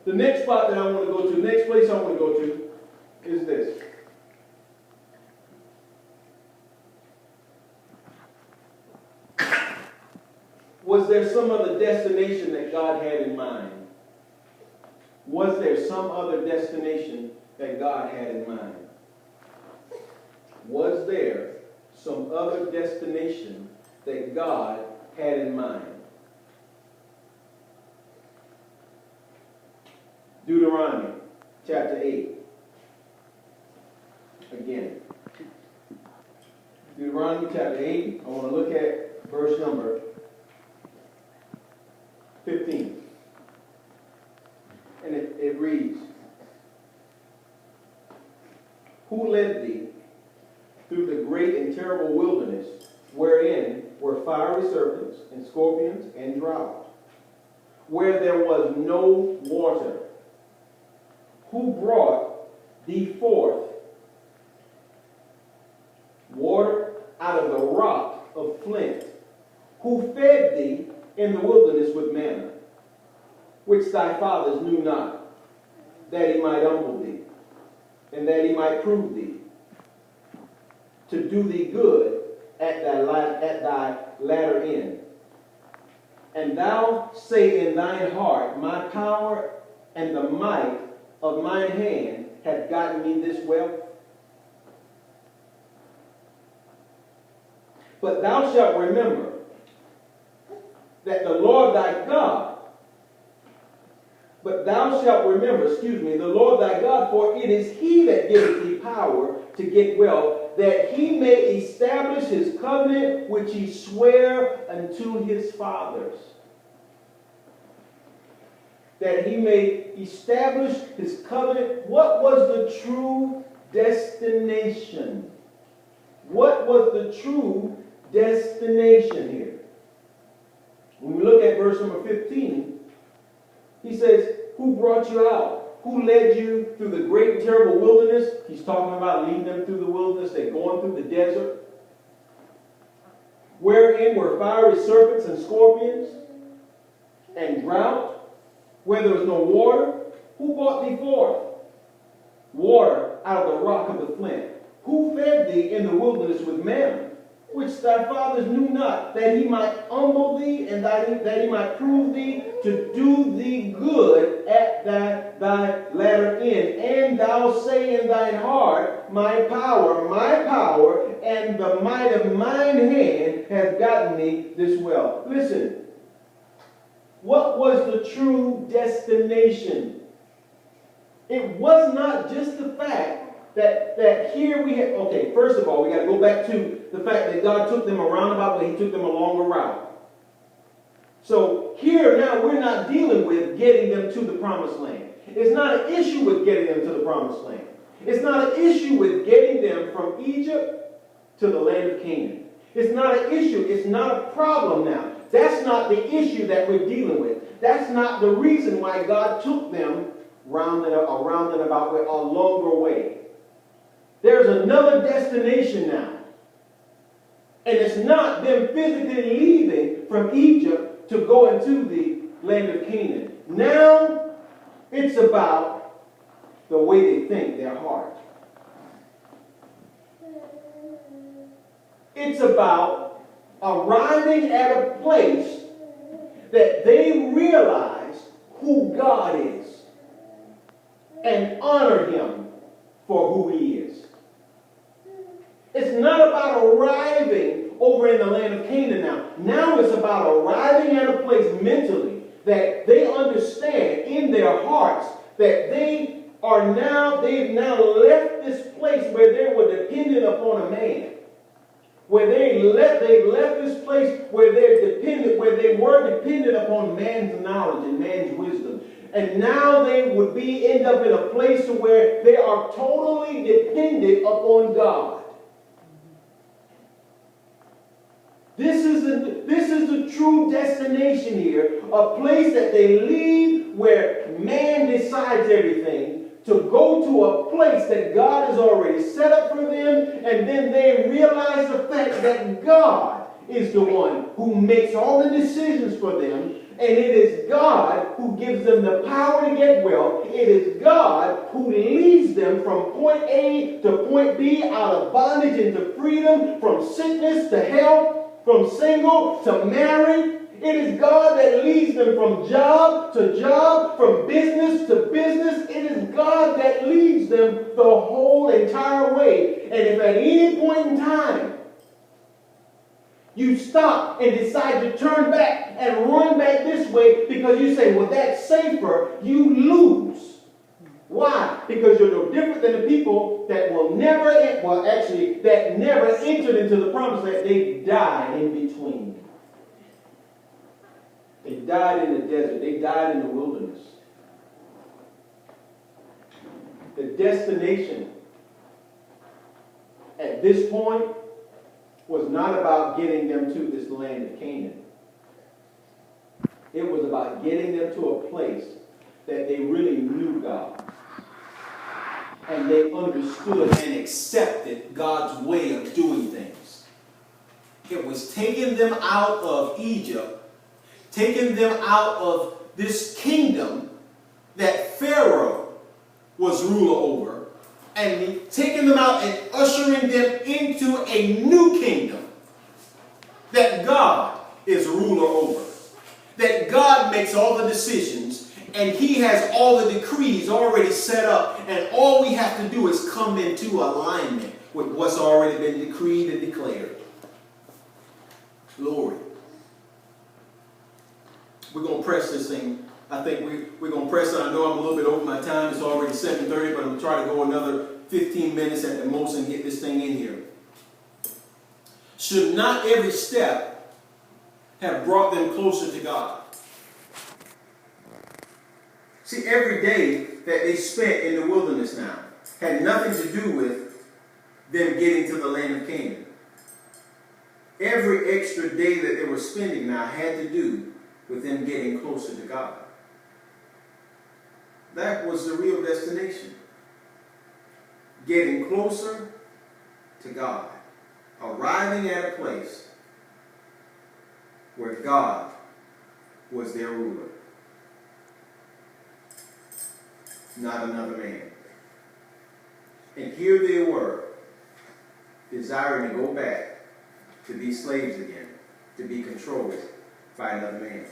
The next spot that I want to go to, next place I want to go to, is this. Was there some other destination that God had in mind? Was there some other destination that God had in mind? Was there some other destination that God had in mind? Deuteronomy chapter 8. Again. Deuteronomy chapter 8. I want to look at verse number 15. And it reads, "Who led thee through the great and terrible wilderness, wherein were fiery serpents and scorpions and drought, where there was no water? Who brought thee forth water out of the rock of flint? Who fed thee in the wilderness with manna, which thy fathers knew not, that he might humble thee, and that he might prove thee, to do thee good at thy latter end? And thou say in thine heart, my power and the might of mine hand hath gotten me this wealth. But thou shalt remember that the Lord thy God, the Lord thy God, for it is he that giveth thee power to get wealth, that he may establish his covenant which he sware unto his fathers." That he may establish his covenant. What was the true destination? What was the true destination here? When we look at verse number 15, he says, who brought you out? Who led you through the great and terrible wilderness? He's talking about leading them through the wilderness. They're going through the desert. Wherein were fiery serpents and scorpions and drought, where there was no water. Who brought thee forth water out of the rock of the flint? Who fed thee in the wilderness with manna, which thy fathers knew not, that he might humble thee, and that he might prove thee, to do thee good at thy latter end? And thou say in thine heart, my power, and the might of mine hand hath gotten me this wealth. Listen, what was the true destination? It was not just the fact that here we have, okay, first of all, we got to go back to the fact that God took them a roundabout, but he took them a longer route. So here now we're not dealing with getting them to the promised land. It's not an issue with getting them to the promised land. It's not an issue with getting them from Egypt to the land of Canaan. It's not an issue. It's not a problem now. That's not the issue that we're dealing with. That's not the reason why God took them around and about a longer way. There's another destination now. And it's not them physically leaving from Egypt to go into the land of Canaan. Now it's about the way they think, their heart. It's about arriving at a place that they realize who God is and honor him for who he is. It's not about arriving over in the land of Canaan now. Now it's about arriving at a place mentally that they understand in their hearts that they've now left this place where they were dependent upon a man. Where they've left this place where they were dependent upon man's knowledge and man's wisdom. And now they would end up in a place where they are totally dependent upon God. This is the true destination here, a place that they leave where man decides everything, to go to a place that God has already set up for them, and then they realize the fact that God is the one who makes all the decisions for them, And it is God who gives them the power to get wealth. It is God who leads them from point A to point B, out of bondage into freedom, from sickness to health, from single to married. It is God that leads them from job to job, from business to business. It is God that leads them the whole entire way. And if at any point in time you stop and decide to turn back and run back this way because you say, well, that's safer, you lose. Why? Because you're no different than the people that that never entered into the promised land. They died in between. They died in the desert. They died in the wilderness. The destination at this point was not about getting them to this land of Canaan. It was about getting them to a place that they really knew God. And they understood and accepted God's way of doing things. It was taking them out of Egypt, taking them out of this kingdom that Pharaoh was ruler over, and taking them out and ushering them into a new kingdom that God is ruler over. That God makes all the decisions, and He has all the decrees already set up, and all we have to do is come into alignment with what's already been decreed and declared. Glory. We're going to press this thing. I think we're going to press it. I know I'm a little bit over my time. It's already 7:30, but I'm going to try to go another 15 minutes at the most and get this thing in here. Should not every step have brought them closer to God? See, every day that they spent in the wilderness now had nothing to do with them getting to the land of Canaan. Every extra day that they were spending now had to do with them getting closer to God. That was the real destination. Getting closer to God. Arriving at a place where God was their ruler. Not another man. And here they were, desiring to go back to be slaves again, to be controlled by another man.